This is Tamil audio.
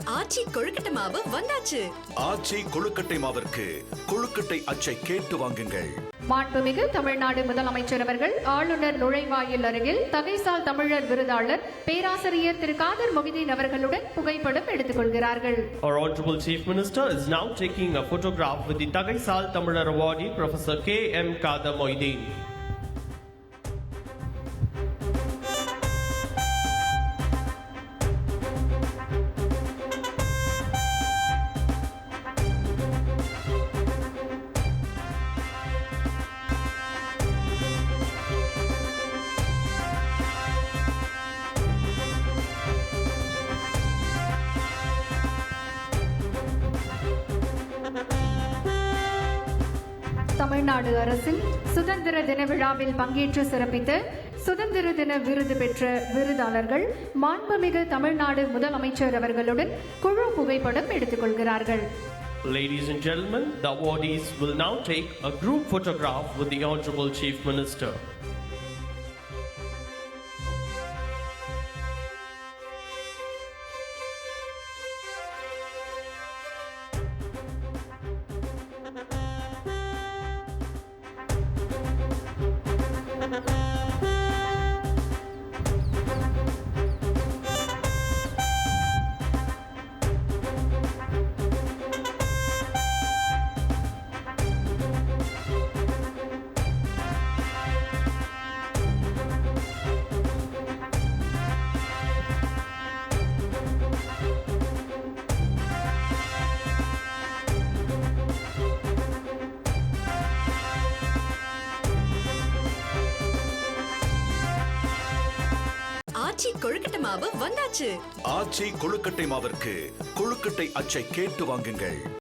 ஆச்சி கொழுக்கட்டை மாவு வந்தாச்சு. ஆச்சி கொழுக்கட்டை மாவிற்கு கொழுக்கட்டை அச்சை கேட்டு வாங்குங்கள். மாண்புமிகு தமிழ்நாடு முதலமைச்சர் அவர்கள் ஆளுநர் நுழைவாயில் அருகில் தகைசால் தமிழர் விருதாளர் பேராசிரியர் திரு காதர் மொஹிதீன் அவர்களுடன் புகைப்படம் எடுத்துக் கொள்கிறார்கள். Our Honorable Chief Minister is now taking a photograph with the Tagaisal Tamilar awardee Professor K.M. Kader Moideen. Tamil Nadu அரசின் சுதந்திர தின விழாவில் பங்கேற்று சிறப்பித்த சுதந்திர தின விருது பெற்ற விருதாளர்கள் மாண்புமிகு தமிழ்நாடு முதலமைச்சர் அவர்களுடன் குழு புகைப்படம் எடுத்துக் கொள்கிறார்கள். Ladies and gentlemen, the awardees will now take a group photograph with the Honorable Chief Minister. ஆச்சி கொழுக்கட்டை மாவு வந்தாச்சு. ஆச்சி கொழுக்கட்டை மாவிற்கு கொழுக்கட்டை அச்சை கேட்டு வாங்குங்கள்.